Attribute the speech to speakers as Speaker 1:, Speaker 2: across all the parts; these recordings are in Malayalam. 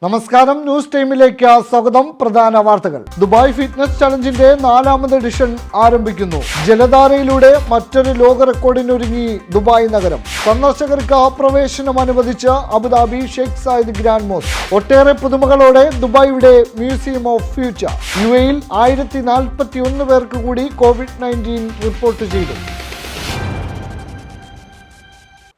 Speaker 1: നമസ്കാരം, ന്യൂസ് ടൈമിലേക്ക് സ്വാഗതം. പ്രധാന വാർത്തകൾ. ദുബായ് ഫിറ്റ്നസ് ചലഞ്ചിന്റെ 4ാമത് എഡിഷൻ ആരംഭിക്കുന്നു. ജലധാരയിലൂടെ മറ്റൊരു ലോക റെക്കോർഡിനൊരുങ്ങി ദുബായ് നഗരം. സന്ദർശകർക്ക് പ്രവേശനം അനുവദിച്ച് Abu Dhabi Sheikh Zayed grand mosque. ഒട്ടേറെ പുതുമകളോടെ ദുബായിയുടെ മ്യൂസിയം ഓഫ് ഫ്യൂച്ചർ. യുഎയിൽ 1041 പേർക്ക് കൂടി COVID-19 റിപ്പോർട്ട് ചെയ്തു.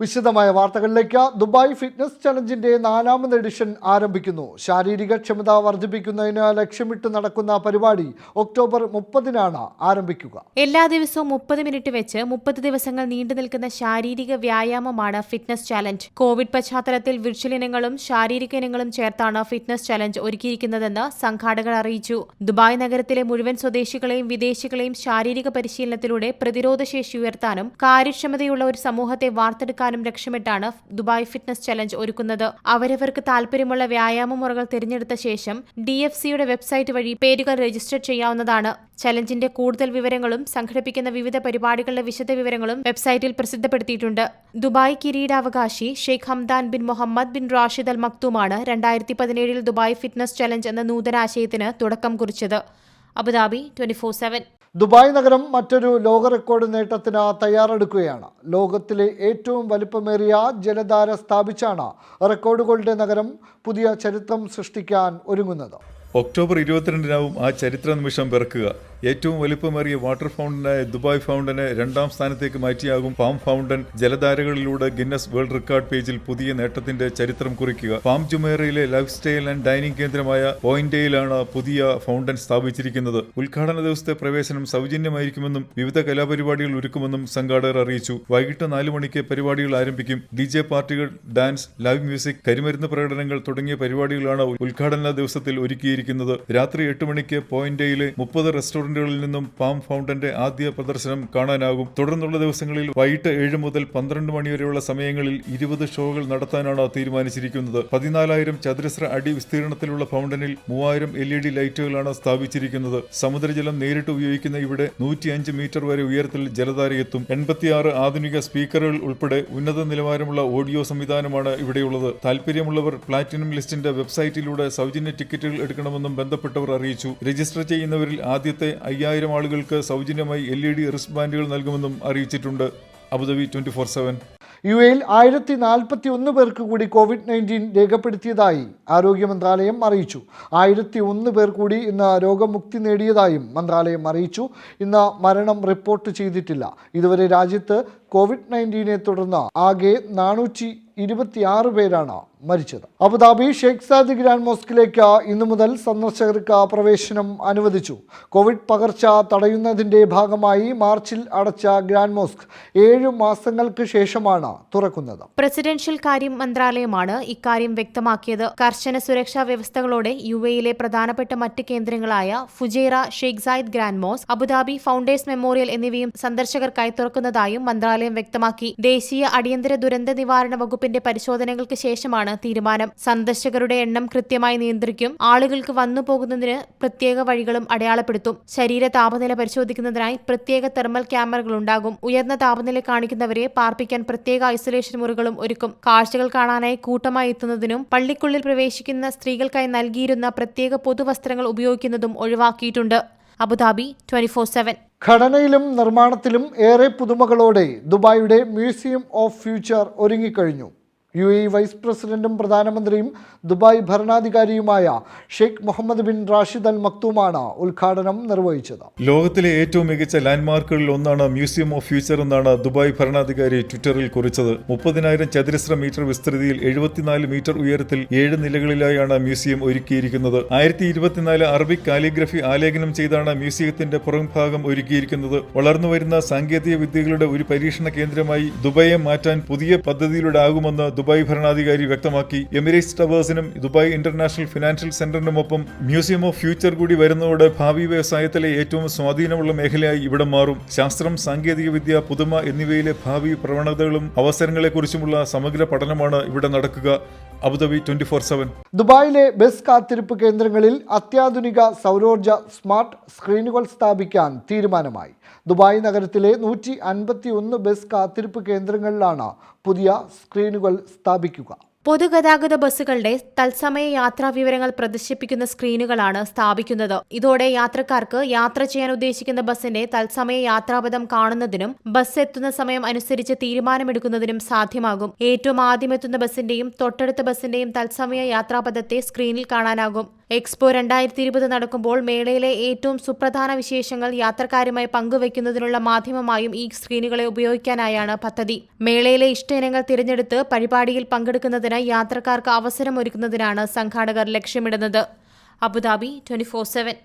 Speaker 1: വിശദമായ വാർത്തകളിലേക്ക്. ദുബായ് ഫിറ്റ്നസ് ചലഞ്ചിന്റെ 4ാമത് എഡിഷൻ ആരംഭിക്കുന്നു. ശാരീരിക ക്ഷമത വർദ്ധിപ്പിക്കുന്നതിന് ലക്ഷ്യമിട്ട് നടക്കുന്ന പരിപാടി ഒക്ടോബർ 30-നാണ് ആരംഭിക്കുക.
Speaker 2: എല്ലാ ദിവസവും 30 മിനിറ്റ് വെച്ച് 30 ദിവസങ്ങൾ നീണ്ടു നിൽക്കുന്ന ശാരീരിക വ്യായാമമാണ് ഫിറ്റ്നസ് ചലഞ്ച്. കോവിഡ് പശ്ചാത്തലത്തിൽ വിർച്വൽ ഇനങ്ങളും ശാരീരിക ഇനങ്ങളും ചേർത്താണ് ഫിറ്റ്നസ് ചലഞ്ച് ഒരുക്കിയിരിക്കുന്നതെന്ന് സംഘാടകർ അറിയിച്ചു. ദുബായ് നഗരത്തിലെ മുഴുവൻ സ്വദേശികളെയും വിദേശികളെയും ശാരീരിക പരിശീലനത്തിലൂടെ പ്രതിരോധശേഷി ഉയർത്താനും കാര്യക്ഷമതയുള്ള ഒരു സമൂഹത്തെ വാർത്തെടുക്കാനും ലക്ഷ്യമിട്ടാണ് ദുബായ് ഫിറ്റ്നസ് ചലഞ്ച് ഒരുക്കുന്നത്. അവരവർക്ക് താൽപര്യമുള്ള വ്യായാമ മുറകൾ തിരഞ്ഞെടുത്ത ശേഷം DFCയുടെ വെബ്സൈറ്റ് വഴി പേരുകൾ രജിസ്റ്റർ ചെയ്യാവുന്നതാണ്. ചലഞ്ചിന്റെ കൂടുതൽ വിവരങ്ങളും സംഘടിപ്പിക്കുന്ന വിവിധ പരിപാടികളുടെ വിശദവിവരങ്ങളും വെബ്സൈറ്റിൽ പ്രസിദ്ധപ്പെടുത്തിയിട്ടുണ്ട്. ദുബായ് കിരീടാവകാശി Sheikh Hamdan bin Mohammed bin Rashid Al മക്തൂമാണ് 2017 ദുബായ് ഫിറ്റ്നസ് ചലഞ്ച് എന്ന നൂതനാശയത്തിന് തുടക്കം കുറിച്ചത്. അബുദാബി 24/7.
Speaker 1: ദുബായ് നഗരം മറ്റൊരു ലോക റെക്കോർഡ് നേട്ടത്തിന് തയ്യാറെടുക്കുകയാണ്. ലോകത്തിലെ ഏറ്റവും വലിപ്പമേറിയ ജലധാര സ്ഥാപിച്ചാണ് റെക്കോർഡുകളുടെ നഗരം പുതിയ ചരിത്രം സൃഷ്ടിക്കാൻ ഒരുങ്ങുന്നത്.
Speaker 3: ഒക്ടോബർ 22-നാവും ആ ചരിത്ര നിമിഷം പിറക്കുക. ഏറ്റവും വലിപ്പമേറിയ വാട്ടർ ഫൗണ്ടനായ ദുബായ് ഫൗണ്ടനെ 2ാം സ്ഥാനത്തേക്ക് മാറ്റിയാകും പാം ഫൗണ്ടൻ. ജലധാരകളിലൂടെ ഗിന്നസ് വേൾഡ് റെക്കോർഡ് പേജിൽ പുതിയ നേട്ടത്തിന്റെ ചരിത്രം കുറിക്കുക. പാം ജുമേറയിലെ ലൈഫ് സ്റ്റൈൽ ആൻഡ് ഡൈനിങ് കേന്ദ്രമായ പോയിന്റയിലാണ് പുതിയ ഫൗണ്ടൻ സ്ഥാപിച്ചിരിക്കുന്നത്. ഉദ്ഘാടന ദിവസത്തെ പ്രവേശനം സൗജന്യമായിരിക്കുമെന്നും വിവിധ കലാപരിപാടികൾ ഒരുക്കുമെന്നും സംഘാടകർ അറിയിച്ചു. വൈകിട്ട് 4 മണിക്ക് പരിപാടികൾ ആരംഭിക്കും. DJ പാർട്ടികൾ, ഡാൻസ്, ലൈവ് മ്യൂസിക്, കരിമരുന്ന് പ്രകടനങ്ങൾ തുടങ്ങിയ പരിപാടികളാണ് ഉദ്ഘാടന ദിവസത്തിൽ ഒരുക്കിയിരിക്കുന്നത്. രാത്രി 8 മണിക്ക് പോയിന്റയിലെ 30 റെസ്റ്റോറന്റുകളിൽ നിന്നും പാം ഫൗണ്ടന്റെ ആദ്യ പ്രദർശനം കാണാനാകും. തുടർന്നുള്ള ദിവസങ്ങളിൽ വൈകിട്ട് 7 മുതൽ 12 മണി വരെയുള്ള സമയങ്ങളിൽ 20 ഷോകൾ നടത്താനാണ് തീരുമാനിച്ചിരിക്കുന്നത്. 14,000 ചതുരശ്ര അടി വിസ്തീർണത്തിലുള്ള ഫൗണ്ടനിൽ 3000 LED ലൈറ്റുകളാണ് സ്ഥാപിച്ചിരിക്കുന്നത്. സമുദ്രജലം നേരിട്ട് ഉപയോഗിക്കുന്ന ഇവിടെ 105 മീറ്റർ വരെ ഉയരത്തിൽ ജലധാരയെത്തും. 86 ആധുനിക സ്പീക്കറുകൾ ഉൾപ്പെടെ ഉന്നത നിലവാരമുള്ള ഓഡിയോ സംവിധാനമാണ് ഇവിടെയുള്ളത്. താല്പര്യമുള്ളവർ പ്ലാറ്റിനം ലിസ്റ്റിന്റെ വെബ്സൈറ്റിലൂടെ സൗജന്യ ടിക്കറ്റുകൾ എടുക്കണമെന്നും ബന്ധപ്പെട്ടവർ അറിയിച്ചു. രജിസ്റ്റർ ചെയ്യുന്നവരിൽ ആദ്യത്തെ 5000 ആളുകൾക്ക് സൗജന്യമായി LED റിസ്റ്റ് ബാൻഡുകൾ നൽകുമെന്നും അറിയിച്ചിട്ടുണ്ട്. അബുദാബി 24/7.
Speaker 1: യുഎയിൽ 1041 പേർക്ക് കൂടി COVID-19 രേഖപ്പെടുത്തിയതായി ആരോഗ്യ മന്ത്രാലയം അറിയിച്ചു. 1001 പേർ കൂടി ഇന്ന് രോഗമുക്തി നേടിയതായും മന്ത്രാലയം അറിയിച്ചു. ഇന്ന് മരണം റിപ്പോർട്ട് ചെയ്തിട്ടില്ല. ഇതുവരെ രാജ്യത്ത് COVID-19 തുടർന്ന് ആകെ 426 പേരാണ് മരിച്ചത്. അബുദാബി ഷെയ്ഖ് സായിദ് ഗ്രാൻഡ് മോസ്കിലേക്ക് ഇന്നു മുതൽ സന്ദർശകർക്ക് പ്രവേശനം അനുവദിച്ചു. കോവിഡ് പകർച്ച തടയുന്നതിന്റെ ഭാഗമായി മാർച്ചിൽ അടച്ച ഗ്രാൻഡ് മോസ്ക് 7 മാസങ്ങൾക്ക് ശേഷമാണ് തുറക്കുന്നത്.
Speaker 2: പ്രസിഡൻഷ്യൽ കാര്യം മന്ത്രാലയമാണ് ഇക്കാര്യം വ്യക്തമാക്കിയത്. കർശന സുരക്ഷാ വ്യവസ്ഥകളോടെ യുഎയിലെ പ്രധാനപ്പെട്ട മറ്റ് കേന്ദ്രങ്ങളായ Fujairah, Sheikh Zayed grand mosque, Abu Dhabi founders memorial എന്നിവയും സന്ദർശകർക്കായി തുറക്കുന്നതായും മന്ത്രാലയം വ്യക്തമാക്കി. ദേശീയ അടിയന്തര ദുരന്ത നിവാരണ വകുപ്പിന്റെ പരിശോധനകൾക്ക് ശേഷമാണ് തീരുമാനം. സന്ദർശകരുടെ എണ്ണം കൃത്യമായി നിയന്ത്രിക്കും. ആളുകൾക്ക് വന്നു പോകുന്നതിന് പ്രത്യേക വഴികളും അടയാളപ്പെടുത്തും. ശരീര താപനില പരിശോധിക്കുന്നതിനായി പ്രത്യേക തെർമൽ ക്യാമറകളുണ്ടാകും. ഉയർന്ന താപനില കാണിക്കുന്നവരെ പാർപ്പിക്കാൻ പ്രത്യേക ഐസൊലേഷൻ മുറികളും ഒരുക്കും. കാഴ്ചകൾ കാണാനായി കൂട്ടമായി എത്തുന്നതിനും പള്ളിക്കുള്ളിൽ പ്രവേശിക്കുന്ന സ്ത്രീകൾക്കായി നൽകിയിരുന്ന പ്രത്യേക പൊതുവസ്ത്രങ്ങൾ ഉപയോഗിക്കുന്നതും ഒഴിവാക്കിയിട്ടുണ്ട്. അബുദാബി 24/7.
Speaker 1: ഘടനയിലും നിർമ്മാണത്തിലും ഏറെ പുതുമകളോടെ ദുബായിയുടെ മ്യൂസിയം ഓഫ് ഫ്യൂച്ചർ ഒരുങ്ങിക്കഴിഞ്ഞു. UAE വൈസ് പ്രസിഡന്റും പ്രധാനമന്ത്രിയും ദുബായ് ഭരണാധികാരിയുമായ Sheikh Mohammed bin Rashid Al മക്തൂമാണ് ഉദ്ഘാടനം നിർവഹിച്ചത്.
Speaker 3: ലോകത്തിലെ ഏറ്റവും മികച്ച ലാൻഡ്മാർക്കുകളിൽ ഒന്നാണ് മ്യൂസിയം ഓഫ് ഫ്യൂച്ചർ എന്നാണ് ദുബായ് ഭരണാധികാരി ട്വിറ്ററിൽ കുറിച്ചത്. 30,000 ചതുരശ്ര മീറ്റർ വിസ്തൃതിയിൽ 74 മീറ്റർ ഉയരത്തിൽ 7 നിലകളിലായാണ് മ്യൂസിയം ഒരുക്കിയിരിക്കുന്നത്. 1024 അറബിക് കാലിഗ്രഫി ആലേഖനം ചെയ്താണ് മ്യൂസിയത്തിന്റെ പുറംഭാഗം ഒരുക്കിയിരിക്കുന്നത്. വളർന്നുവരുന്ന സാങ്കേതിക വിദ്യകളുടെ ഒരു പരീക്ഷണ കേന്ദ്രമായി ദുബായെ മാറ്റാൻ പുതിയ പദ്ധതിയിലൂടെ ആകുമെന്ന് ദുബായ് ഭരണാധികാരി വ്യക്തമാക്കി. എമിറേറ്റ്സ് ടവേഴ്സിനും ദുബായ് ഇന്റർനാഷണൽ ഫിനാൻഷ്യൽ സെന്ററിനുമൊപ്പം മ്യൂസിയം ഓഫ് ഫ്യൂച്ചർ കൂടി വരുന്നതോടെ ഭാവി വ്യവസായത്തിലെ ഏറ്റവും സ്വാധീനമുള്ള മേഖലയായി ഇവിടെ മാറും. ശാസ്ത്രം, സാങ്കേതികവിദ്യ, പുതുമ എന്നിവയിലെ ഭാവി പ്രവണതകളും അവസരങ്ങളെക്കുറിച്ചുമുള്ള സമഗ്ര പഠനമാണ് ഇവിടെ നടക്കുക. അബുദാബി 24/7.
Speaker 1: ദുബായിലെ ബസ് കാത്തിരിപ്പ് കേന്ദ്രങ്ങളിൽ അത്യാധുനിക സൗരോർജ്ജ സ്മാർട്ട് സ്ക്രീനുകൾ സ്ഥാപിക്കാൻ തീരുമാനമായി. ദുബായ് നഗരത്തിലെ 151 ബസ് കാത്തിരിപ്പ് കേന്ദ്രങ്ങളിലാണ് പുതിയ സ്ക്രീനുകൾ സ്ഥാപിക്കുക.
Speaker 2: പൊതുഗതാഗത ബസ്സുകളുടെ തത്സമയ യാത്രാ വിവരങ്ങൾ പ്രദർശിപ്പിക്കുന്ന സ്ക്രീനുകളാണ് സ്ഥാപിക്കുന്നത്. ഇതോടെ യാത്രക്കാർക്ക് യാത്ര ചെയ്യാൻ ഉദ്ദേശിക്കുന്ന ബസ്സിന്റെ തത്സമയ യാത്രാപഥം കാണുന്നതിനും ബസ് എത്തുന്ന സമയം അനുസരിച്ച് തീരുമാനമെടുക്കുന്നതിനും സാധ്യമാകും. ഏറ്റവും ആദ്യമെത്തുന്ന ബസ്സിന്റെയും തൊട്ടടുത്ത ബസ്സിന്റെയും തത്സമയ യാത്രാപഥത്തെ സ്ക്രീനിൽ കാണാനാകും. എക്സ്പോ 2020 നടക്കുമ്പോൾ മേളയിലെ ഏറ്റവും സുപ്രധാന വിശേഷങ്ങൾ യാത്രക്കാരുമായി പങ്കുവയ്ക്കുന്നതിനുള്ള മാധ്യമമായും ഈ സ്ക്രീനുകളെ ഉപയോഗിക്കാനായാണ് പദ്ധതി. മേളയിലെ ഇഷ്ട ഇനങ്ങൾ തിരഞ്ഞെടുത്ത് പരിപാടിയിൽ പങ്കെടുക്കുന്നതിന് യാത്രക്കാർക്ക് അവസരമൊരുക്കുന്നതിനാണ് സംഘാടകർ ലക്ഷ്യമിടുന്നത്. അബുദാബി 24/7.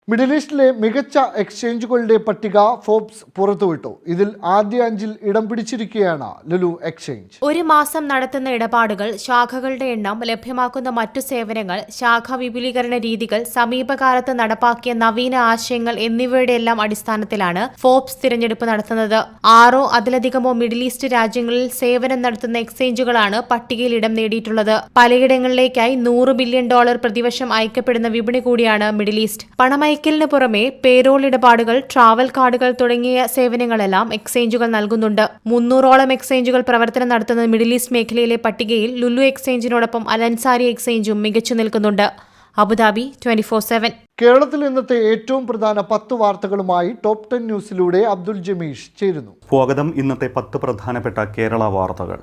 Speaker 1: മിഡിൽ ഈസ്റ്റിലെ മികച്ച എക്സ്ചേഞ്ചുകളുടെ പട്ടിക ഫോബ്സ് പുറത്തുവിട്ടു. ഇതിൽ ആദ്യ 5-ൽ ഇടം പിടിച്ചിരിക്കുകയാണ് ലുലു എക്സ്ചേഞ്ച്.
Speaker 2: ഒരു മാസം നടത്തുന്ന ഇടപാടുകൾ, ശാഖകളുടെ എണ്ണം, ലഭ്യമാക്കുന്ന മറ്റു സേവനങ്ങൾ, ശാഖാ വിപുലീകരണ രീതികൾ, സമീപകാലത്ത് നടപ്പാക്കിയ നവീന ആശയങ്ങൾ എന്നിവയുടെ എല്ലാം അടിസ്ഥാനത്തിലാണ് ഫോബ്സ് തിരഞ്ഞെടുപ്പ് നടത്തുന്നത്. 6 അതിലധികമോ മിഡിൽ ഈസ്റ്റ് രാജ്യങ്ങളിൽ സേവനം നടത്തുന്ന എക്സ്ചേഞ്ചുകളാണ് പട്ടികയിൽ ഇടം നേടിയിട്ടുള്ളത്. പലയിടങ്ങളിലേക്കായി $100 ബില്യൺ പ്രതിവർഷം അയക്കപ്പെടുന്ന വിപണി കൂടിയാണ് മിഡിൽ ഈസ്റ്റ്. പണമയക്കലിന് പുറമെ പേരോൾ ഇടപാടുകൾ, ട്രാവൽ കാർഡുകൾ തുടങ്ങിയ സേവനങ്ങളെല്ലാം എക്സ്ചേഞ്ചുകൾ നൽകുന്നുണ്ട്. 300ഓളം എക്സ്ചേഞ്ചുകൾ പ്രവർത്തനം നടത്തുന്ന മിഡിൽ ഈസ്റ്റ് മേഖലയിലെ പട്ടികയിൽ ലുലു എക്സ്ചേഞ്ചിനോടൊപ്പം അലൻസാരി എക്സ്ചേഞ്ചും മികച്ചു നിൽക്കുന്നുണ്ട്. അബുദാബി 24/7.
Speaker 1: കേരളത്തിൽ ഇന്നത്തെ ഏറ്റവും പ്രധാന 10 വാർത്തകളുമായി ടോപ്പ് 10 ന്യൂസിലൂടെ അബ്ദുൽ ജമീഷ് ചേരുന്നു.
Speaker 4: സ്വാഗതം. ഇന്നത്തെ 10 പ്രധാനപ്പെട്ട കേരള വാർത്തകൾ.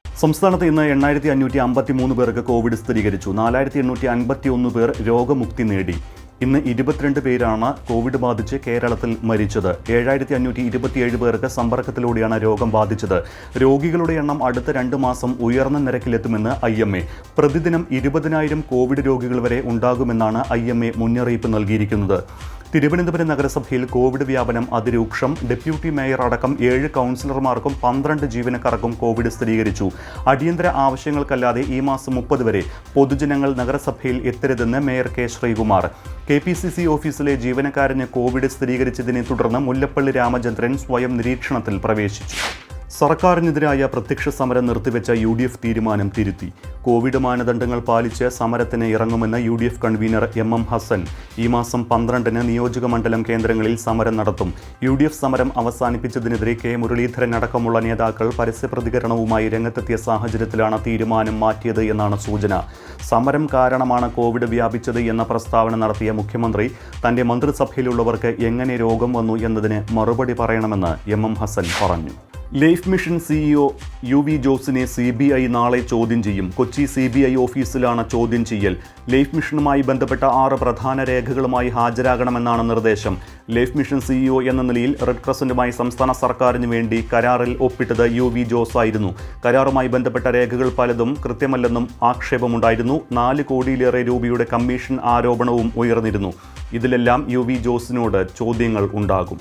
Speaker 4: സംസ്ഥാനത്ത് ഇന്ന് 8553 പേർക്ക് കോവിഡ് സ്ഥിരീകരിച്ചു. 4851 പേർ രോഗമുക്തി നേടി. ഇന്ന് 22 പേരാണ് കോവിഡ് ബാധിച്ച് കേരളത്തിൽ മരിച്ചത്. 7527 പേർക്ക് സമ്പർക്കത്തിലൂടെയാണ് രോഗം ബാധിച്ചത്. രോഗികളുടെ എണ്ണം അടുത്ത 2 മാസം ഉയർന്ന നിരക്കിലെത്തുമെന്ന് IMA. പ്രതിദിനം 20,000 കോവിഡ് രോഗികൾ വരെ ഉണ്ടാകുമെന്നാണ് IMA മുന്നറിയിപ്പ് നൽകിയിരിക്കുന്നത്. തിരുവനന്തപുരം നഗരസഭയിൽ കോവിഡ് വ്യാപനം അതിരൂക്ഷം. ഡെപ്യൂട്ടി മേയർ അടക്കം 7 കൗൺസിലർമാർക്കും 12 ജീവനക്കാർക്കും കോവിഡ് സ്ഥിരീകരിച്ചു. അടിയന്തര ആവശ്യങ്ങൾക്കല്ലാതെ ഈ മാസം 30 വരെ പൊതുജനങ്ങൾ നഗരസഭയിൽ എത്തരുതെന്ന് മേയർ കെ ശ്രീകുമാർ. KPCC ഓഫീസിലെ ജീവനക്കാരന് കോവിഡ് സ്ഥിരീകരിച്ചതിനെ തുടർന്ന് മുല്ലപ്പള്ളി രാമചന്ദ്രൻ സ്വയം നിരീക്ഷണത്തിൽ പ്രവേശിച്ചു. സർക്കാരിനെതിരായ പ്രത്യക്ഷ സമരം നിർത്തിവെച്ച UDF തീരുമാനം തിരുത്തി. കോവിഡ് മാനദണ്ഡങ്ങൾ പാലിച്ച് സമരത്തിന് ഇറങ്ങുമെന്ന് UDF കൺവീനർ MM ഹസൻ. ഈ മാസം 12-ന് നിയോജക മണ്ഡലം കേന്ദ്രങ്ങളിൽ സമരം നടത്തും. UDF സമരം അവസാനിപ്പിച്ചതിനെതിരെ K മുരളീധരൻ അടക്കമുള്ള നേതാക്കൾ പരസ്യ പ്രതികരണവുമായി രംഗത്തെത്തിയ സാഹചര്യത്തിലാണ് തീരുമാനം മാറ്റിയത് എന്നാണ് സൂചന. സമരം കാരണമാണ് കോവിഡ് വ്യാപിച്ചത് എന്ന പ്രസ്താവന നടത്തിയ മുഖ്യമന്ത്രി തന്റെ മന്ത്രിസഭയിലുള്ളവർക്ക് എങ്ങനെ രോഗം വന്നു എന്നതിന് മറുപടി പറയണമെന്ന് MM ഹസൻ പറഞ്ഞു. Life mission CEO UV ജോസിനെ CBI നാളെ ചോദ്യം ചെയ്യും. കൊച്ചി CBI ഓഫീസിലാണ് ചോദ്യം ചെയ്യൽ. ലൈഫ് മിഷനുമായി ബന്ധപ്പെട്ട 6 പ്രധാന രേഖകളുമായി ഹാജരാകണമെന്നാണ് നിർദ്ദേശം. ലൈഫ് മിഷൻ CEO എന്ന നിലയിൽ റെഡ് ക്രസന്റുമായി സംസ്ഥാന സർക്കാരിന് വേണ്ടി കരാറിൽ ഒപ്പിട്ടത് UV ജോസ് ആയിരുന്നു. കരാറുമായി ബന്ധപ്പെട്ട രേഖകൾ പലതും കൃത്യമല്ലെന്നും ആക്ഷേപമുണ്ടായിരുന്നു. 4 കോടിയിലേറെ രൂപയുടെ കമ്മീഷൻ ആരോപണവും ഉയർന്നിരുന്നു. ഇതിലെല്ലാം UV ജോസിനോട് ചോദ്യങ്ങൾ ഉണ്ടാകും.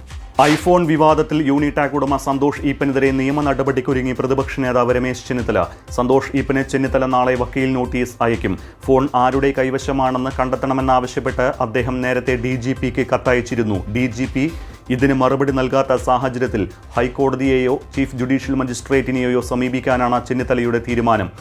Speaker 4: ഐഫോൺ വിവാദത്തിൽ യൂണിടാക് ഉടമ സന്തോഷ് ഈപ്പനെതിരെ നിയമ നടപടിക്കൊരുങ്ങി പ്രതിപക്ഷ നേതാവ് രമേശ് ചെന്നിത്തല. സന്തോഷ് ഈപ്പന് ചെന്നിത്തല നാളെ വക്കീൽ നോട്ടീസ് അയക്കും. ഫോൺ ആരുടെ കൈവശമാണെന്ന് കണ്ടെത്തണമെന്നാവശ്യപ്പെട്ട് അദ്ദേഹം നേരത്തെ DGPക്ക് കത്തയച്ചിരുന്നു. DGP ഇതിന് മറുപടി നൽകാത്ത സാഹചര്യത്തിൽ ഹൈക്കോടതിയെയോ ചീഫ് ജുഡീഷ്യൽ മജിസ്ട്രേറ്റിനെയോ സമീപിക്കാനാണ് ചെന്നിത്തലയുടെ തീരുമാനം.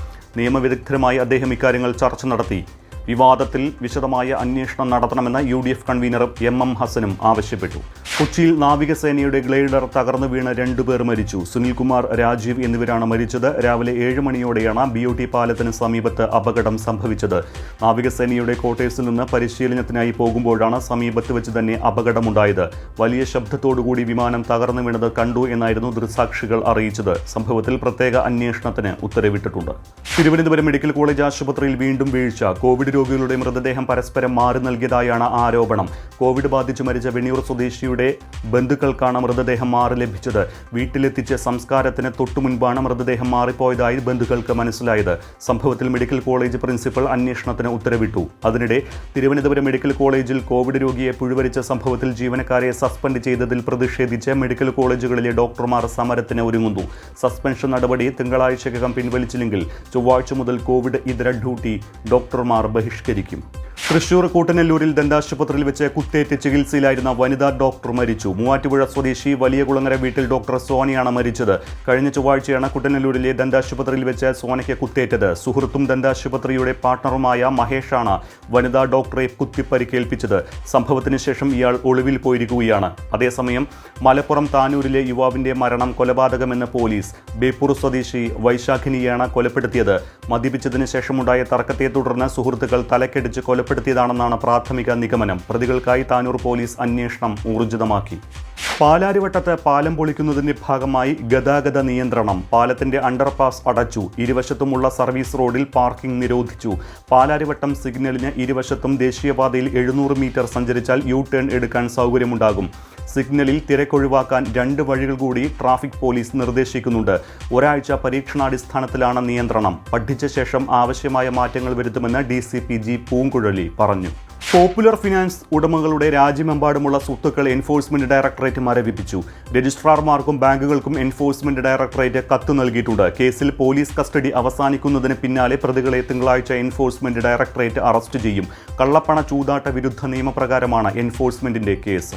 Speaker 4: നിയമവിദഗ്ധരുമായി അദ്ദേഹം ഇക്കാര്യങ്ങൾ ചർച്ച നടത്തി. വിവാദത്തിൽ വിശദമായ അന്വേഷണം നടത്തണമെന്ന് UDF കൺവീനർ MM ഹസനും ആവശ്യപ്പെട്ടു. കൊച്ചിയിൽ നാവികസേനയുടെ ഗ്ലൈഡർ തകർന്നു വീണ് 2 പേർ മരിച്ചു. സുനിൽകുമാർ, രാജീവ് എന്നിവരാണ് മരിച്ചത്. രാവിലെ 7 മണിയോടെയാണ് BOT പാലത്തിന് സമീപത്ത് അപകടം സംഭവിച്ചത്. നാവികസേനയുടെ ക്വാർട്ടേഴ്സിൽ നിന്ന് പരിശീലനത്തിനായി പോകുമ്പോഴാണ് സമീപത്ത് വെച്ച് തന്നെ അപകടമുണ്ടായത്. വലിയ ശബ്ദത്തോടുകൂടി വിമാനം തകർന്നു വീണത് കണ്ടു എന്നായിരുന്നു ദൃക്സാക്ഷികൾ അറിയിച്ചത്. സംഭവത്തിൽ പ്രത്യേക അന്വേഷണത്തിന് ഉത്തരവിട്ടിട്ടുണ്ട്. തിരുവനന്തപുരം മെഡിക്കൽ കോളേജ് ആശുപത്രിയിൽ വീണ്ടും വീഴ്ച. കോവിഡ് രോഗികളുടെ മൃതദേഹം പരസ്പരം മാറി നൽകിയതായാണ് ആരോപണം. കോവിഡ് ബാധിച്ച് മരിച്ച വെണ്ണിയൂർ സ്വദേശിയുടെ ബന്ധുക്കൾക്കാണ് മൃതദേഹം മാറി ലഭിച്ചത്. വീട്ടിലെത്തിച്ച് സംസ്കാരത്തിന് തൊട്ടുമുൻപാണ് മൃതദേഹം മാറിപ്പോയതായി ബന്ധുക്കൾക്ക് മനസ്സിലായത്. സംഭവത്തിൽ മെഡിക്കൽ കോളേജ് പ്രിൻസിപ്പൽ അന്വേഷണത്തിന് ഉത്തരവിട്ടു. അതിനിടെ തിരുവനന്തപുരം മെഡിക്കൽ കോളേജിൽ കോവിഡ് രോഗിയെ പുഴുവരിച്ച സംഭവത്തിൽ ജീവനക്കാരെ സസ്പെൻഡ് ചെയ്തതിൽ പ്രതിഷേധിച്ച് മെഡിക്കൽ കോളേജുകളിലെ ഡോക്ടർമാർ സമരത്തിന് ഒരുങ്ങുന്നു. സസ്പെൻഷൻ നടപടി തിങ്കളാഴ്ചക്കകം പിൻവലിച്ചില്ലെങ്കിൽ ചൊവ്വാഴ്ച മുതൽ കോവിഡ് ഇതര ഡ്യൂട്ടി ഡോക്ടർമാർ ബഹിഷ്കരിക്കും. തൃശൂർ കൂട്ടനെല്ലൂരിൽ ദന്താശുപത്രിയിൽ വെച്ച് കുത്തേറ്റ് ചികിത്സയിലായിരുന്ന വനിതാ ഡോക്ടർ മരിച്ചു. മൂവാറ്റുപുഴ സ്വദേശി വലിയ കുളങ്ങര വീട്ടിൽ ഡോക്ടർ സോനയാണ് മരിച്ചത്. കഴിഞ്ഞ ചൊവ്വാഴ്ചയാണ് കുട്ടനല്ലൂരിലെ ദന്താശുപത്രിയിൽ വെച്ച് സോനയ്ക്ക് കുത്തേറ്റത്. സുഹൃത്തും ദന്താശുപത്രിയുടെ പാർട്ണറുമായ മഹേഷാണ് വനിതാ ഡോക്ടറെ കുത്തിപ്പരിക്കേൽപ്പിച്ചത്. സംഭവത്തിന് ശേഷം ഇയാൾ ഒളിവിൽ പോയിരിക്കുകയാണ്. അതേസമയം മലപ്പുറം താനൂരിലെ യുവാവിന്റെ മരണം കൊലപാതകമെന്ന് പോലീസ്. ബേപ്പൂർ സ്വദേശി വൈശാഖിനിയാണ് കൊലപ്പെടുത്തിയത്. മദ്യപിച്ചതിന് ശേഷമുണ്ടായ തർക്കത്തെ തുടർന്ന് സുഹൃത്തുക്കൾ തലക്കടിച്ച് കൊലപ്പെടുത്തിയതാണെന്നാണ് പ്രാഥമിക നിഗമനം. പ്രതികൾക്കായി താനൂർ പോലീസ് അന്വേഷണം ഊർജിതമാക്കി. പാലാരിവട്ടത്ത് പാലം പൊളിക്കുന്നതിന്റെ ഭാഗമായി ഗതാഗത നിയന്ത്രണം. പാലത്തിന്റെ അണ്ടർപാസ് അടച്ചു. ഇരുവശത്തുമുള്ള സർവീസ് റോഡിൽ പാർക്കിംഗ് നിരോധിച്ചു. പാലാരിവട്ടം സിഗ്നലിന് ഇരുവശത്തും ദേശീയപാതയിൽ 700 മീറ്റർ സഞ്ചരിച്ചാൽ യു ടേൺ എടുക്കാൻ സൗകര്യമുണ്ടാകും. സിഗ്നലിൽ തിരക്കൊഴിവാക്കാൻ 2 വഴികൾ കൂടി ട്രാഫിക് പോലീസ് നിർദ്ദേശിക്കുന്നുണ്ട്. ഒരാഴ്ച പരീക്ഷണാടിസ്ഥാനത്തിലാണ് നിയന്ത്രണം. പഠിച്ച ശേഷം ആവശ്യമായ മാറ്റങ്ങൾ വരുത്തുമെന്ന് DCP G പൂങ്കുഴലി പറഞ്ഞു. പോപ്പുലർ ഫിനാൻസ് ഉടമകളുടെ രാജ്യമെമ്പാടുമുള്ള സ്വത്തുക്കൾ എൻഫോഴ്സ്മെന്റ് ഡയറക്ടറേറ്റ് മരവിപ്പിച്ചു. രജിസ്ട്രാർമാർക്കും ബാങ്കുകൾക്കും എൻഫോഴ്സ്മെന്റ് ഡയറക്ടറേറ്റ് കത്ത് നൽകിയിട്ടുണ്ട്. കേസിൽ പോലീസ് കസ്റ്റഡി അവസാനിക്കുന്നതിന് പിന്നാലെ പ്രതികളെ തിങ്കളാഴ്ച എൻഫോഴ്സ്മെന്റ് ഡയറക്ടറേറ്റ് അറസ്റ്റ് ചെയ്യും. കള്ളപ്പണ ചൂതാട്ട വിരുദ്ധ നിയമപ്രകാരമാണ് എൻഫോഴ്സ്മെന്റിന്റെ കേസ്.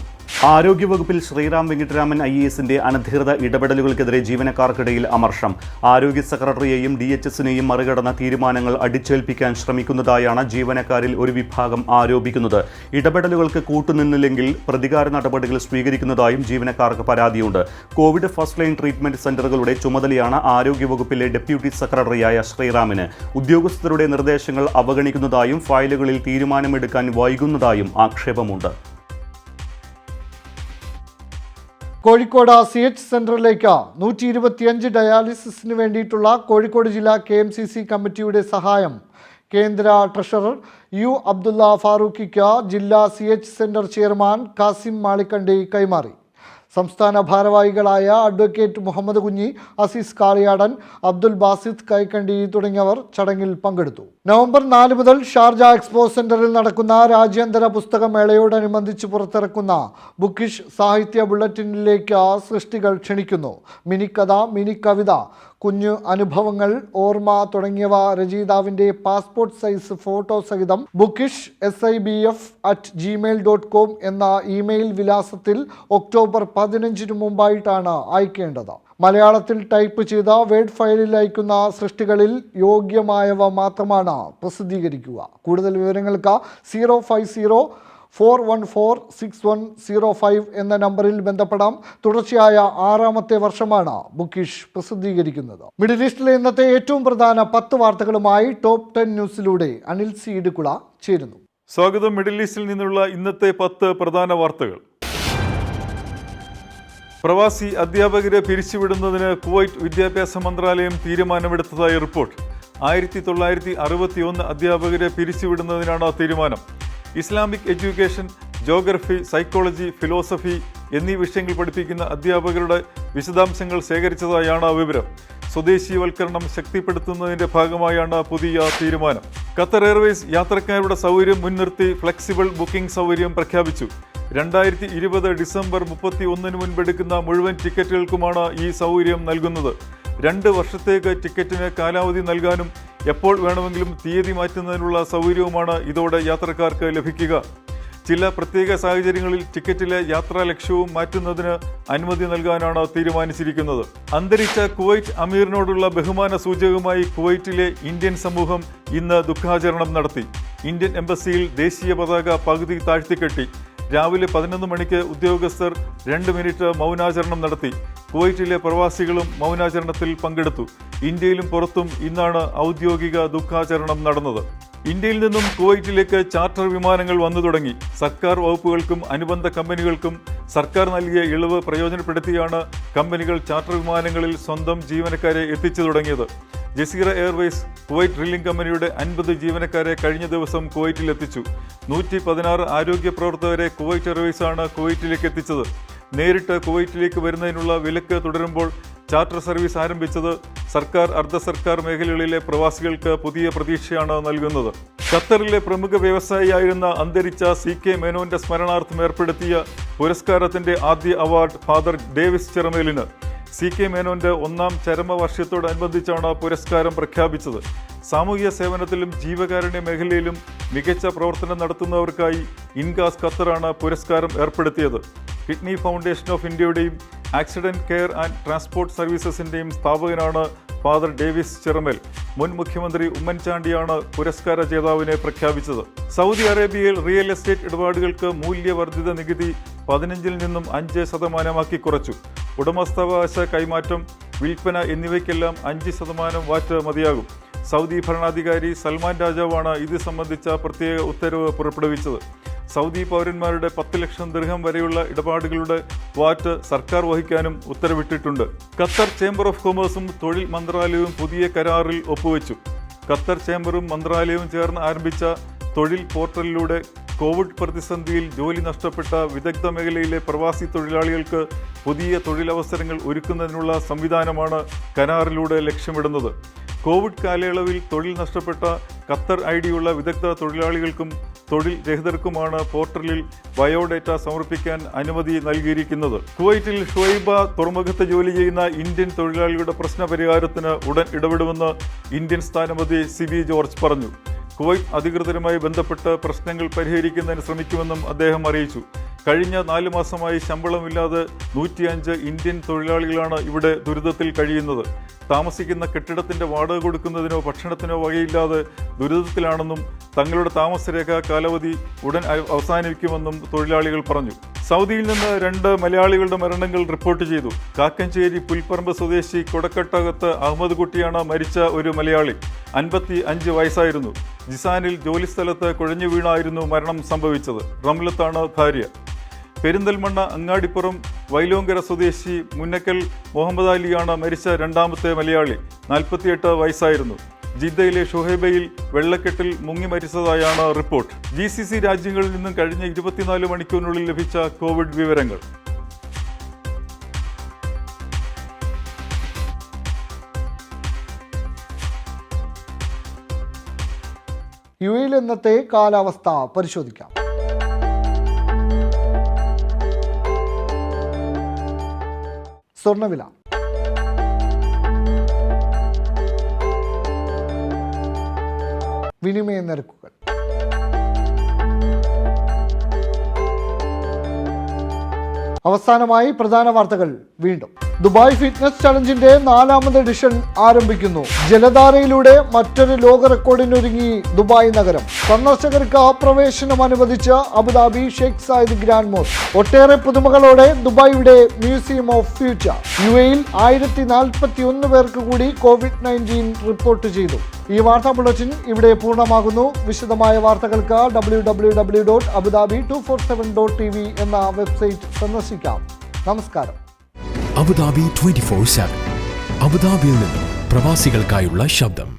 Speaker 4: ആരോഗ്യവകുപ്പിൽ ശ്രീറാം വെങ്കിട്ടരാമൻ IASന്റെ അനധികൃത ഇടപെടലുകൾക്കെതിരെ ജീവനക്കാർക്കിടയിൽ അമർഷം. ആരോഗ്യ സെക്രട്ടറിയെയും DHSനെയും മറികടന്ന തീരുമാനങ്ങൾ അടിച്ചേൽപ്പിക്കാൻ ശ്രമിക്കുന്നതായാണ് ജീവനക്കാരിൽ ഒരു വിഭാഗം ആരോപിക്കുന്നത്. ഇടപെടലുകൾക്ക് കൂട്ടുനിന്നില്ലെങ്കിൽ പ്രതികാര നടപടികൾ സ്വീകരിക്കുന്നതായും ജീവനക്കാർക്ക് പരാതിയുണ്ട്. കോവിഡ് ഫസ്റ്റ് ലൈൻ ട്രീറ്റ്മെന്റ് സെന്ററുകളുടെ ചുമതലയാണ് ആരോഗ്യവകുപ്പിലെ ഡെപ്യൂട്ടി സെക്രട്ടറിയായ ശ്രീറാമിന്. ഉദ്യോഗസ്ഥരുടെ നിർദ്ദേശങ്ങൾ അവഗണിക്കുന്നതായും ഫയലുകളിൽ തീരുമാനമെടുക്കാൻ വൈകുന്നതായും ആക്ഷേപമുണ്ട്.
Speaker 1: കോഴിക്കോട് CH സെന്ററിലേക്ക് 125 ഡയാലിസിസിന് വേണ്ടിയിട്ടുള്ള കോഴിക്കോട് ജില്ലാ KMCC കമ്മിറ്റിയുടെ സഹായം കേന്ദ്ര ട്രഷറർ U അബ്ദുള്ള ഫാറൂഖിക്ക് ജില്ലാ CH centre chairman Kasim Malikkandi കൈമാറി. സംസ്ഥാന ഭാരവാഹികളായ അഡ്വക്കേറ്റ് മുഹമ്മദ് കുഞ്ഞി, അസീസ് കാളിയാടൻ, അബ്ദുൽ ബാസിദ് കൈക്കണ്ടി തുടങ്ങിയവർ ചടങ്ങിൽ പങ്കെടുത്തു. നവംബർ 4 മുതൽ ഷാർജ എക്സ്പോ സെന്ററിൽ നടക്കുന്ന രാജ്യാന്തര പുസ്തകമേളയോടനുബന്ധിച്ച് പുറത്തിറക്കുന്ന ബുക്കിഷ് സാഹിത്യ ബുള്ളറ്റിനിലേക്ക് സൃഷ്ടികൾ ക്ഷണിക്കുന്നു. മിനിക്കഥ, മിനി കവിത, കുഞ്ഞു അനുഭവങ്ങൾ, ഓർമ്മ തുടങ്ങിയവ രചയിതാവിൻ്റെ പാസ്പോർട്ട് സൈസ് ഫോട്ടോ സഹിതം ബുക്കിഷ് SIBF@gmail.com എന്ന ഇമെയിൽ വിലാസത്തിൽ ഒക്ടോബർ 15 മുമ്പായിട്ടാണ് അയക്കേണ്ടത്. മലയാളത്തിൽ ടൈപ്പ് ചെയ്ത വേർഡ് ഫയലിൽ അയക്കുന്ന സൃഷ്ടികളിൽ യോഗ്യമായവ മാത്രമാണ് പ്രസിദ്ധീകരിക്കുക. കൂടുതൽ വിവരങ്ങൾക്ക് 05041461005 എന്ന നമ്പറിൽ ബന്ധപ്പെടാം. തുടർച്ചയായ 6ാമത്തെ വർഷമാണ് ബുക്കിഷ് പ്രസിദ്ധീകരിക്കുന്നത്. മിഡിൽ ഈസ്റ്റിലെ ഇന്നത്തെ ഏറ്റവും പ്രധാന 10 വാർത്തകളുമായി ടോപ്പ് 10 ന്യൂസിലൂടെ അനിൽ സി ഇടുക്കുള ചേരുന്നു.
Speaker 3: സ്വാഗതം. മിഡിൽ ഈസ്റ്റിൽ നിന്നുള്ള ഇന്നത്തെ 10 പ്രധാന വാർത്തകൾ. പ്രവാസി അധ്യാപകരെ പിരിച്ചുവിടുന്നതിന് കുവൈറ്റ് വിദ്യാഭ്യാസ മന്ത്രാലയം തീരുമാനമെടുത്തതായി റിപ്പോർട്ട്. 1961 അധ്യാപകരെ പിരിച്ചുവിടുന്നതിനാണ് തീരുമാനം. Islamic education, geography, psychology, philosophy എന്നീ വിഷയങ്ങൾ പഠിപ്പിക്കുന്ന അധ്യാപകരുടെ വിശദാംശങ്ങൾ ശേഖരിച്ചതായാണ് വിവരം. സ്വദേശീവൽക്കരണം ശക്തിപ്പെടുത്തുന്നതിന്റെ ഭാഗമായാണ് പുതിയ തീരുമാനം. ഖത്തർ എയർവേസ് യാത്രക്കാരുടെ സൗകര്യം മുൻനിർത്തി ഫ്ലെക്സിബിൾ ബുക്കിംഗ് സൗകര്യം പ്രഖ്യാപിച്ചു. 2020 ഡിസംബർ 31 മുൻപെടുക്കുന്ന മുഴുവൻ ടിക്കറ്റുകൾക്കുമാണ് ഈ സൗകര്യം നൽകുന്നത്. 2 വർഷത്തേക്ക് ടിക്കറ്റിന് കാലാവധി നൽകാനും എപ്പോൾ വേണമെങ്കിലും തീയതി മാറ്റുന്നതിനുള്ള സൗകര്യവുമാണ് ഇതോടെ യാത്രക്കാർക്ക് ലഭിക്കുക. ചില പ്രത്യേക സാഹചര്യങ്ങളിൽ ടിക്കറ്റിലെ യാത്രാ ലക്ഷ്യവും മാറ്റുന്നതിന് അനുമതി നൽകാനാണ് തീരുമാനിച്ചിരിക്കുന്നത്. അന്തരിച്ച കുവൈറ്റ് അമീറിനോടുള്ള ബഹുമാന സൂചകമായി കുവൈറ്റിലെ ഇന്ത്യൻ സമൂഹം ഇന്ന് ദുഃഖാചരണം നടത്തി. ഇന്ത്യൻ എംബസിയിൽ ദേശീയ പതാക പകുതി താഴ്ത്തിക്കെട്ടി. രാവിലെ 11 മണിക്ക് ഉദ്യോഗസ്ഥർ 2 മിനിറ്റ് മൗനാചരണം നടത്തി. കുവൈറ്റിലെ പ്രവാസികളും മൗനാചരണത്തിൽ പങ്കെടുത്തു. ഇന്ത്യയിലും പുറത്തും ഇന്നാണ് ഔദ്യോഗിക ദുഃഖാചരണം നടന്നത്. ഇന്ത്യയിൽ നിന്നും കുവൈറ്റിലേക്ക് ചാർട്ടർ വിമാനങ്ങൾ വന്നു തുടങ്ങി. സർക്കാർ വകുപ്പുകൾക്കും അനുബന്ധ കമ്പനികൾക്കും സർക്കാർ നൽകിയ ഇളവ് പ്രയോജനപ്പെടുത്തിയാണ് കമ്പനികൾ ചാർട്ടർ വിമാനങ്ങളിൽ സ്വന്തം ജീവനക്കാരെ എത്തിച്ചു തുടങ്ങിയത്. ജസീറ എയർവേസ് കുവൈറ്റ് ഡ്രില്ലിംഗ് കമ്പനിയുടെ 50 ജീവനക്കാരെ കഴിഞ്ഞ ദിവസം കുവൈറ്റിലെത്തിച്ചു. 116 ആരോഗ്യ പ്രവർത്തകരെ കുവൈറ്റ് എയർവേസാണ് കുവൈറ്റിലേക്ക് എത്തിച്ചത്. നേരിട്ട് കുവൈറ്റിലേക്ക് വരുന്നതിനുള്ള വിലക്ക് തുടരുമ്പോൾ ചാർട്ടർ സർവീസ് ആരംഭിച്ചത് സർക്കാർ, അർദ്ധ സർക്കാർ മേഖലകളിലെ പ്രവാസികൾക്ക് പുതിയ പ്രതീക്ഷയാണ് നൽകുന്നത്. ഖത്തറിലെ പ്രമുഖ വ്യവസായിയായിരുന്ന അന്തരിച്ച CK മേനോന്റെ സ്മരണാർത്ഥം ഏർപ്പെടുത്തിയ പുരസ്കാരത്തിന്റെ ആദ്യ അവാർഡ് ഫാദർ ഡേവിസ് ചെറമേലിന്. CK മേനോന്റെ 1ാം ചരമവാർഷികത്തോടനുബന്ധിച്ചാണ് പുരസ്കാരം പ്രഖ്യാപിച്ചത്. സാമൂഹിക സേവനത്തിലും ജീവകാരുണ്യ മേഖലയിലും മികച്ച പ്രവർത്തനം നടത്തുന്നവർക്കായി ഇൻഗാസ് ഖത്തറാണ് പുരസ്കാരം ഏർപ്പെടുത്തിയത്. കിഡ്നി ഫൗണ്ടേഷൻ ഓഫ് ഇന്ത്യയുടെയും ആക്സിഡന്റ് കെയർ ആൻഡ് ട്രാൻസ്പോർട്ട് സർവീസസിന്റെയും സ്ഥാപകനാണ് ഫാദർ ഡേവിസ് ചിറമൽ. മുൻ മുഖ്യമന്ത്രി ഉമ്മൻചാണ്ടിയാണ് പുരസ്കാര ജേതാവിനെ പ്രഖ്യാപിച്ചത്. സൗദി അറേബ്യയിൽ റിയൽ എസ്റ്റേറ്റ് ഇടപാടുകൾക്ക് മൂല്യവർദ്ധിത നികുതി 15-ൽ നിന്നും 5% കുറച്ചു. ഉടമസ്ഥാവകാശ കൈമാറ്റം, വിൽപ്പന എന്നിവയ്ക്കെല്ലാം 5% വാറ്റ് മതിയാകും. സൗദി ഭരണാധികാരി സൽമാൻ രാജാവാണ് ഇത് സംബന്ധിച്ച പ്രത്യേക ഉത്തരവ് പുറപ്പെടുവിച്ചത്. സൗദി പൗരന്മാരുടെ 10 ലക്ഷം ദിർഹം വരെയുള്ള ഇടപാടുകളുടെ വാറ്റ് സർക്കാർ വഹിക്കാനും ഉത്തരവിട്ടിട്ടുണ്ട്. ഖത്തർ ചേംബർ ഓഫ് കൊമേഴ്സും തൊഴിൽ മന്ത്രാലയവും പുതിയ കരാറിൽ ഒപ്പുവെച്ചു. ഖത്തർ ചേംബറും മന്ത്രാലയവും ചേർന്ന് ആരംഭിച്ച തൊഴിൽ പോർട്ടലിലൂടെ കോവിഡ് പ്രതിസന്ധിയിൽ ജോലി നഷ്ടപ്പെട്ട വിദഗ്ധ മേഖലയിലെ പ്രവാസി തൊഴിലാളികൾക്ക് പുതിയ തൊഴിലവസരങ്ങൾ ഒരുക്കുന്നതിനുള്ള സംവിധാനമാണ് കരാറിലൂടെ ലക്ഷ്യമിടുന്നത്. കോവിഡ് കാലയളവിൽ തൊഴിൽ നഷ്ടപ്പെട്ട ഖത്തർ ഐഡിയുള്ള വിദഗ്ധ തൊഴിലാളികൾക്കും തൊഴിൽ രഹിതർക്കുമാണ് പോർട്ടലിൽ ബയോഡേറ്റ സമർപ്പിക്കാൻ അനുമതി നൽകിയിരിക്കുന്നത്. കുവൈറ്റിൽ ഷുവൈബ തുറമുഖത്ത് ജോലി ചെയ്യുന്ന ഇന്ത്യൻ തൊഴിലാളികളുടെ പ്രശ്ന പരിഹാരത്തിന് ഉടൻ ഇടപെടുമെന്ന് ഇന്ത്യൻ സ്ഥാനപതി സിബി ജോർജ് പറഞ്ഞു. കുവൈറ്റ് അധികൃതരുമായി ബന്ധപ്പെട്ട് പ്രശ്നങ്ങൾ പരിഹരിക്കുന്നതിന് ശ്രമിക്കുമെന്നും അദ്ദേഹം അറിയിച്ചു. കഴിഞ്ഞ 4 മാസമായി ശമ്പളമില്ലാതെ 105 ഇന്ത്യൻ തൊഴിലാളികളാണ് ഇവിടെ ദുരിതത്തിൽ കഴിയുന്നത്. താമസിക്കുന്ന കെട്ടിടത്തിന്റെ വാടക കൊടുക്കുന്നതിനോ ഭക്ഷണത്തിനോ വകയില്ലാതെ ദുരിതത്തിലാണെന്നും തങ്ങളുടെ താമസരേഖ കാലാവധി ഉടൻ അവസാനിക്കുമെന്നും തൊഴിലാളികൾ പറഞ്ഞു. സൗദിയിൽ നിന്ന് 2 മലയാളികളുടെ മരണങ്ങൾ റിപ്പോർട്ട് ചെയ്തു. കാക്കഞ്ചേരി പുൽപ്പറമ്പ് സ്വദേശി കൊടക്കട്ടകത്ത് അഹമ്മദ് കുട്ടിയാണ് മരിച്ച ഒരു മലയാളി. 55 വയസ്സായിരുന്നു. ജിസാനിൽ ജോലിസ്ഥലത്ത് കുഴഞ്ഞു വീണായിരുന്നു മരണം സംഭവിച്ചത്. റംലത്താണ് ഭാര്യ. പെരിന്തൽമണ്ണ അങ്ങാടിപ്പുറം വൈലോങ്കര സ്വദേശി മുന്നക്കൽ മുഹമ്മദ് അലിയാണ് മരിച്ച 2ാമത്തെ മലയാളി. 48 വയസ്സായിരുന്നു. ജിദ്ദയിലെ ഷുഹൈബയിൽ വെള്ളക്കെട്ടിൽ മുങ്ങി മരിച്ചതായാണ് റിപ്പോർട്ട്. GCC രാജ്യങ്ങളിൽ നിന്നും കഴിഞ്ഞ 24 മണിക്കൂറിനുള്ളിൽ ലഭിച്ച കോവിഡ് വിവരങ്ങൾ.
Speaker 1: UAE-ൽ ഇന്നത്തെ കാലാവസ്ഥ പരിശോധിക്കാം. സ്വർണ്ണവില വിനിമയ നിരക്കുകൾ. അവസാനമായി പ്രധാന വാർത്തകൾ വീണ്ടും. ദുബായ് ഫിറ്റ്നസ് ചലഞ്ചിന്റെ 4ാമത് എഡിഷൻ ആരംഭിക്കുന്നു. ജലധാരയിലൂടെ മറ്റൊരു ലോക റെക്കോർഡിനൊരുങ്ങി ദുബായ് നഗരം. സന്ദർശകർക്ക് പ്രവേശനം അനുവദിച്ച Abu Dhabi Sheikh Zayed grand mosque. ഒട്ടേറെ പുതുമകളോടെ ദുബായിയുടെ മ്യൂസിയം ഓഫ് ഫ്യൂച്ചർ. UAE-ൽ 1041 പേർക്ക് കൂടി COVID-19 റിപ്പോർട്ട് ചെയ്തു. ഈ വാർത്താ ബുള്ളറ്റിൻ ഇവിടെ പൂർണ്ണമാകുന്നു. വിശദമായ വാർത്തകൾക്ക് www.abudabi247.tv എന്ന വെബ്സൈറ്റ് സന്ദർശിക്കാം. നമസ്കാരം.
Speaker 5: അബുദാബി 24/7 അബുദാബിയിൽ നിന്നും പ്രവാസികൾക്കായുള്ള ശബ്ദം.